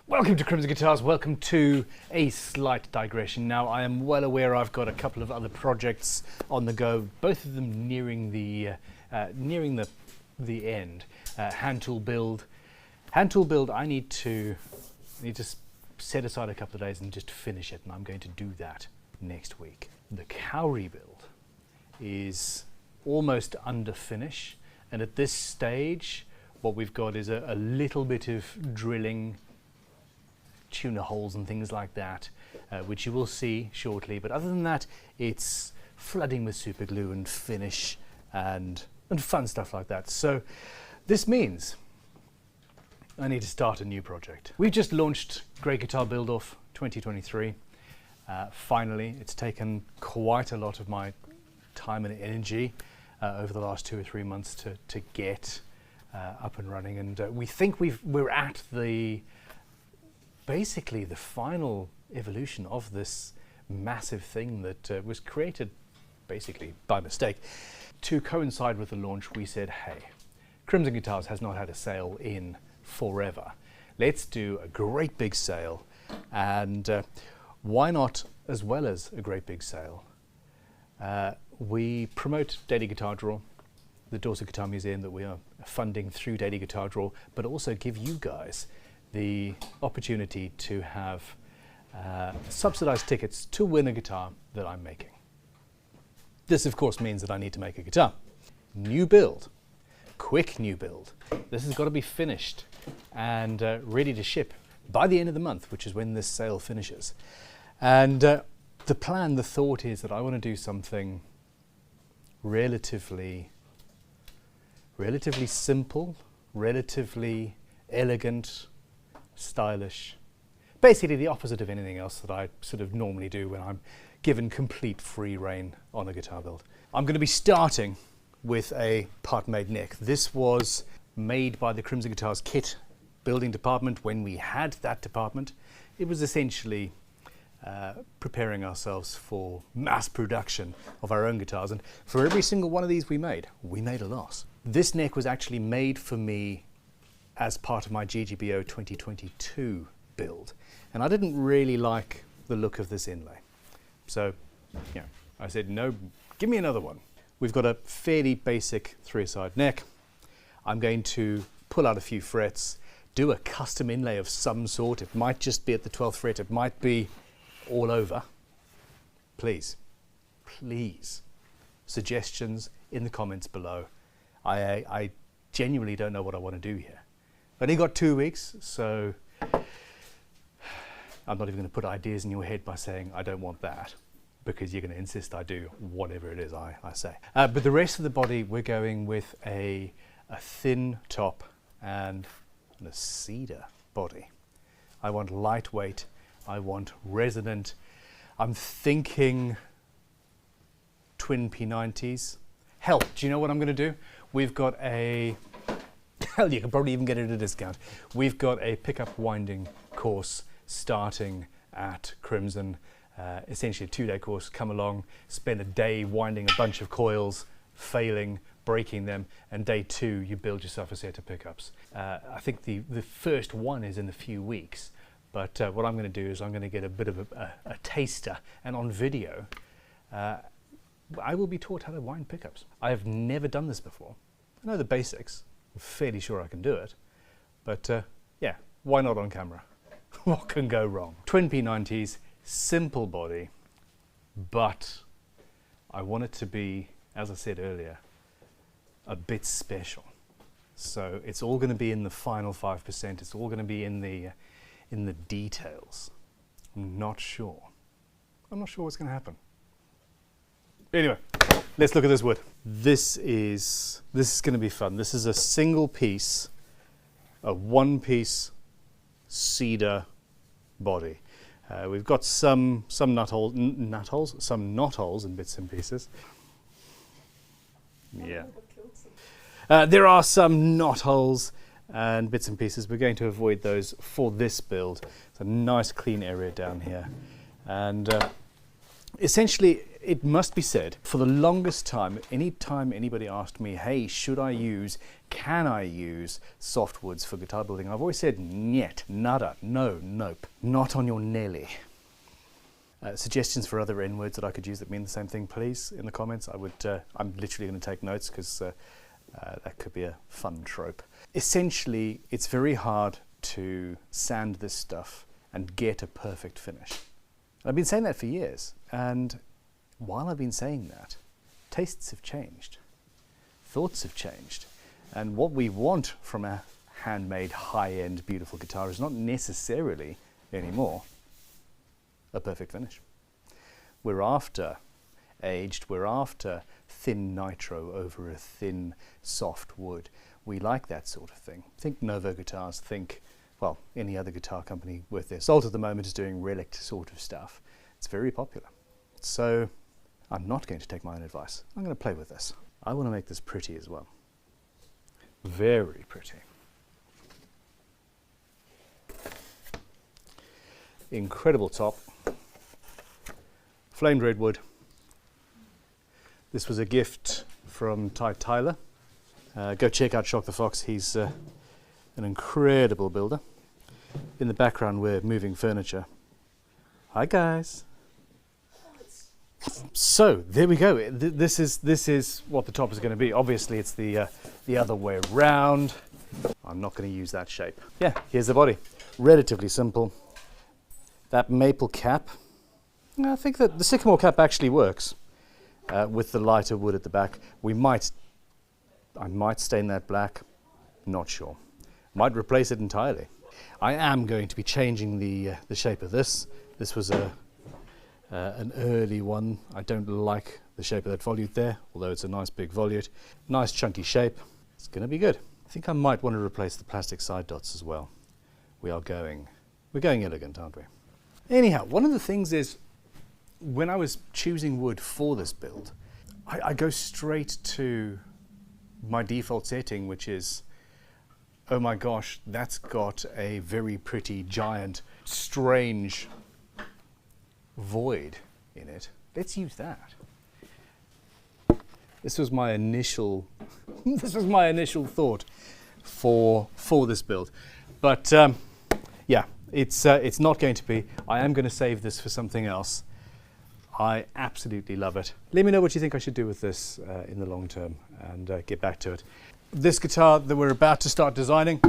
Welcome to Crimson Guitars, welcome to a slight digression. Now I am well aware I've got a couple of other projects on the go, both of them nearing the end. Hand tool build, I need to set aside a couple of days and just finish it, and I'm going to do that next week. The cowrie build is almost under finish, and at this stage what we've got is a little bit of drilling, tuner holes and things like that, which you will see shortly, but other than that it's flooding with super glue and finish and fun stuff like that. So this means I need to start a new project. We've just launched Great Guitar Build Off 2023. Finally, it's taken quite a lot of my time and energy over the last 2 or 3 months to get up and running, and we think we're at basically the final evolution of this massive thing that was created basically by mistake. To coincide with the launch, we said, hey, Crimson Guitars has not had a sale in forever. Let's do a great big sale, and why not, as well as a great big sale, we promote Daily Guitar Draw, the Dorset Guitar Museum that we are funding through Daily Guitar Draw, but also give you guys the opportunity to have subsidized tickets to win a guitar that I'm making. This of course means that I need to make a guitar. New build, quick new build. This has got to be finished and ready to ship by the end of the month, which is when this sale finishes. And the thought is that I want to do something relatively simple, relatively elegant, stylish, basically the opposite of anything else that I sort of normally do when I'm given complete free rein on a guitar build. I'm going to be starting with a part-made neck. This was made by the Crimson Guitars kit building department when we had that department. It was essentially preparing ourselves for mass production of our own guitars, and for every single one of these we made a loss. This neck was actually made for me as part of my GGBO 2022 build, and I didn't really like the look of this inlay. So, yeah, I said, no, give me another one. We've got a fairly basic 3-side neck. I'm going to pull out a few frets, do a custom inlay of some sort. It might just be at the 12th fret, it might be all over. Please, suggestions in the comments below. I genuinely don't know what I want to do here. I've only got 2 weeks, so I'm not even going to put ideas in your head by saying I don't want that, because you're going to insist I do whatever it is I say. But the rest of the body, we're going with a thin top and a cedar body. I want lightweight, I want resonant. I'm thinking twin P90s. Hell, do you know what I'm going to do? We've got hell, you can probably even get it at a discount. We've got a pickup winding course starting at Crimson, essentially a 2-day course. Come along, spend a day winding a bunch of coils, failing, breaking them, and day 2 you build yourself a set of pickups. I think the first one is in a few weeks, but what I'm going to do is I'm going to get a bit of a taster, and on video I will be taught how to wind pickups. I have never done this before. I know the basics, I'm fairly sure I can do it, but yeah, why not on camera? What can go wrong? Twin P90s, simple body, but I want it to be, as I said earlier, a bit special. So it's all going to be in the final 5%. It's all going to be in the details. I'm not sure what's going to happen. Anyway, let's look at this wood. This is going to be fun. This is a single piece, a 1-piece cedar body. We've got some knot holes and bits and pieces. Yeah. There are some knot holes and bits and pieces. We're going to avoid those for this build. It's a nice clean area down here, and essentially It must be said, for the longest time, any time anybody asked me, hey, can I use softwoods for guitar building? I've always said, niet, nada, no, nope, not on your Nelly. Suggestions for other N words that I could use that mean the same thing, please, in the comments. I'm literally going to take notes because that could be a fun trope. Essentially, it's very hard to sand this stuff and get a perfect finish. I've been saying that for years, and while I've been saying that, tastes have changed, thoughts have changed, and what we want from a handmade, high-end, beautiful guitar is not necessarily anymore a perfect finish. We're after aged, we're after thin nitro over a thin, soft wood. We like that sort of thing. Think Novo guitars, think, well, any other guitar company worth their salt at the moment is doing relic sort of stuff. It's very popular. So I'm not going to take my own advice. I'm going to play with this. I want to make this pretty as well. Very pretty. Incredible top. Flamed redwood. This was a gift from Ty Tyler. Go check out Shock the Fox. He's an incredible builder. In the background we're moving furniture. Hi guys. So there we go. This is what the top is going to be. Obviously it's the other way around. I'm not going to use that shape. Yeah, here's the body. Relatively simple. That maple cap, I think that the sycamore cap actually works with the lighter wood at the back. I might stain that black, not sure. Might replace it entirely. I am going to be changing the shape of this. This was an early one. I don't like the shape of that volute there, although it's a nice big volute. Nice chunky shape. It's going to be good. I think I might want to replace the plastic side dots as well. We're going elegant, aren't we? Anyhow, one of the things is, when I was choosing wood for this build, I go straight to my default setting, which is, oh my gosh, that's got a very pretty, giant, strange void in it. Let's use that. This was my initial thought for this build. But yeah, it's not going to be. I am going to save this for something else. I absolutely love it. Let me know what you think I should do with this in the long term, and get back to it. This guitar that we're about to start designing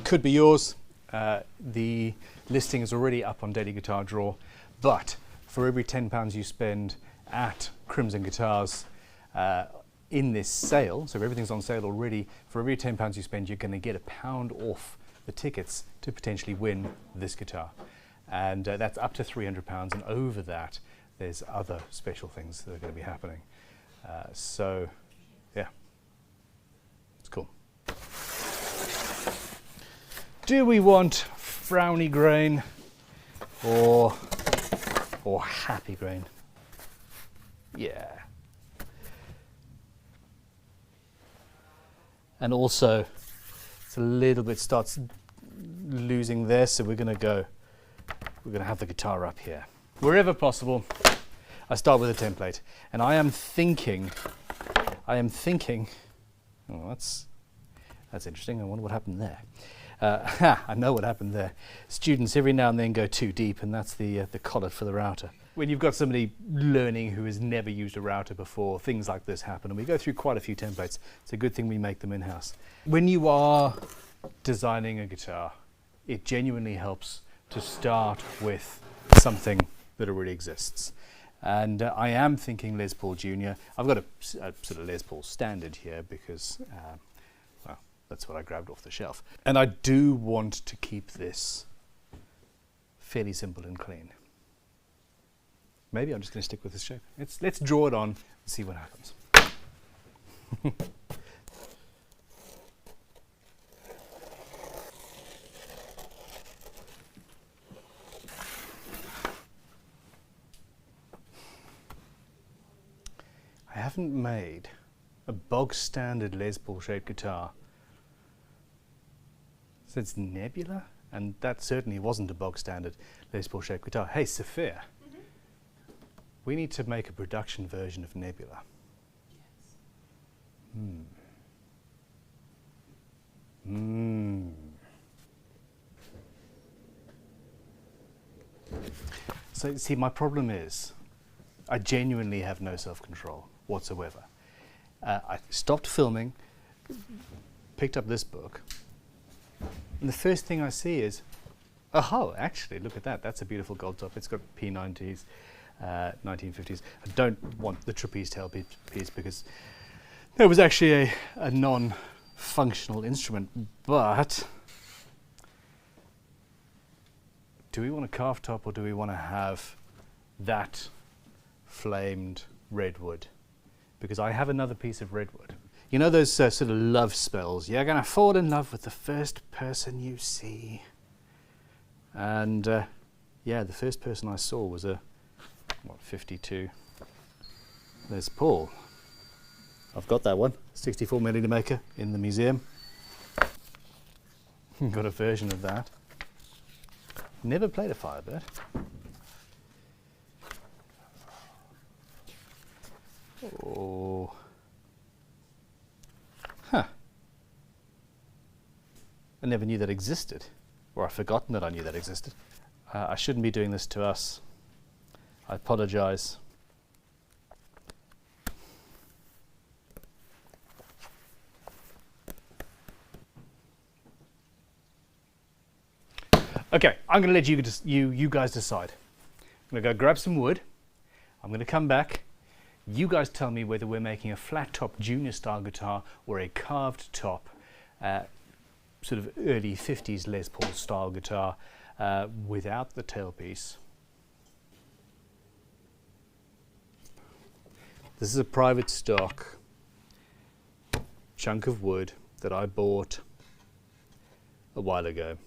could be yours. The listing is already up on Daily Guitar Draw, but for every £10 you spend at Crimson Guitars in this sale, so everything's on sale already, for every £10 you spend, you're going to get £1 off the tickets to potentially win this guitar. And that's up to £300, and over that there's other special things that are going to be happening. So yeah, it's cool. Do we want frowny grain or happy grain? Yeah. And also it's a little bit starts losing there, so we're going to have the guitar up here. Wherever possible, I start with a template, and I am thinking, oh, that's interesting. I wonder what happened there. I know what happened there. Students every now and then go too deep, and that's the collet for the router. When you've got somebody learning who has never used a router before, things like this happen, and we go through quite a few templates. It's a good thing we make them in-house. When you are designing a guitar, it genuinely helps to start with something that already exists. And I am thinking Les Paul Jr. I've got a sort of Les Paul standard here because, well, that's what I grabbed off the shelf. And I do want to keep this fairly simple and clean. Maybe I'm just going to stick with this shape. Let's draw it on and see what happens. I haven't made a bog standard Les Paul shaped guitar since Nebula, and that certainly wasn't a bog standard Les Paul shaped guitar. Hey, Sophia. we need to make a production version of Nebula. So see, my problem is I genuinely have no self-control whatsoever. I stopped filming, picked up this book, and the first thing I see is, oh, actually, look at that. That's a beautiful gold top. It's got P90s, 1950s. I don't want the trapeze tail piece because that was actually a non-functional instrument. But do we want a carved top, or do we want to have that flamed redwood? Because I have another piece of redwood. You know those sort of love spells? You're going to fall in love with the first person you see. And yeah, the first person I saw was a, what, 52 Les Paul. I've got that one, 64mm maker in the museum. Got a version of that. Never played a Firebird. Oh. Huh. I never knew that existed. Or I've forgotten that I knew that existed. I shouldn't be doing this to us. I apologize. Okay, I'm going to let you guys decide. I'm going to go grab some wood. I'm going to come back. You guys tell me whether we're making a flat top junior style guitar or a carved top sort of early 50s Les Paul style guitar without the tailpiece. This is a private stock chunk of wood that I bought a while ago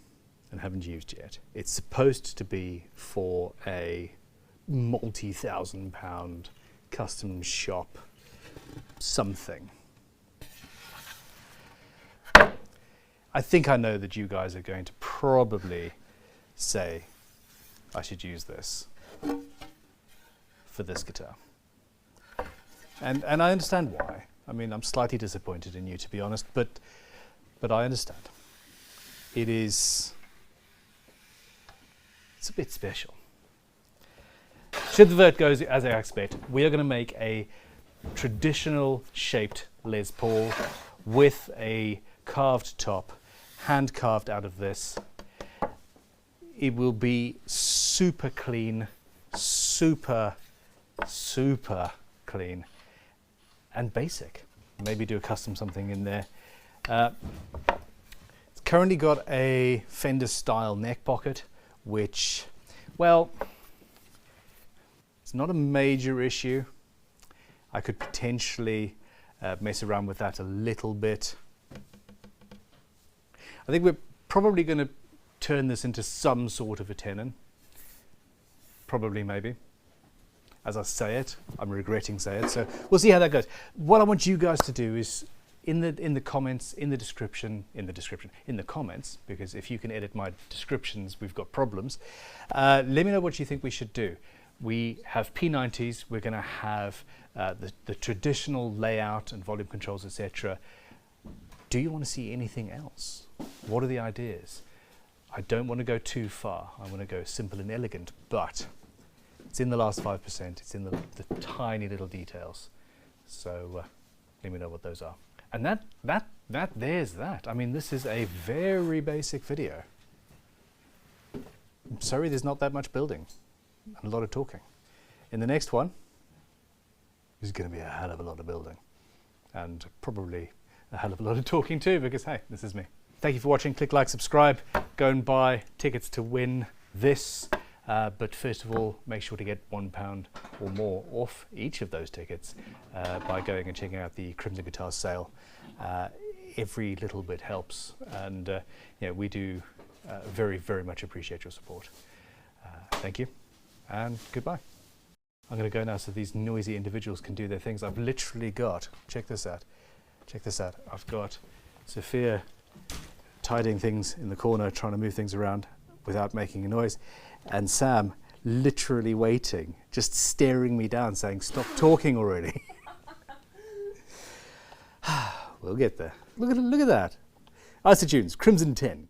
and haven't used yet. It's supposed to be for a multi-thousand-pound custom shop something. I think I know that you guys are going to probably say I should use this for this guitar. And I understand why. I mean, I'm slightly disappointed in you, to be honest, but I understand. It's a bit special. Should the vert go as I expect, we are going to make a traditional shaped Les Paul with a carved top, hand carved out of this. It will be super clean, super clean and basic. Maybe do a custom something in there. It's currently got a Fender style neck pocket, which, well, it's not a major issue. I could potentially mess around with that a little bit. I think we're probably going to turn this into some sort of a tenon. Probably, maybe. As I say it, I'm regretting saying it, so we'll see how that goes. What I want you guys to do is in the comments, in the comments, because if you can edit my descriptions, we've got problems. Let me know what you think we should do. We have P90s, we're going to have the traditional layout and volume controls, etc. Do you want to see anything else? What are the ideas? I don't want to go too far. I want to go simple and elegant, but it's in the last 5%. It's in the tiny little details. So let me know what those are. And there's that. I mean, this is a very basic video. I'm sorry there's not that much building and a lot of talking. In the next one, there's going to be a hell of a lot of building and probably a hell of a lot of talking too, because hey, this is me. Thank you for watching. Click like, subscribe, go and buy tickets to win this. But first of all, make sure to get £1 or more off each of those tickets by going and checking out the Crimson Guitars sale. Every little bit helps, and you know, we do very much appreciate your support. Thank you, and goodbye. I'm going to go now so these noisy individuals can do their things. I've literally got, check this out, I've got Sophia tidying things in the corner, trying to move things around without making a noise, and Sam literally waiting, just staring me down, saying, "Stop talking already." We'll get there. Look at that. Isotunes, Crimson 10.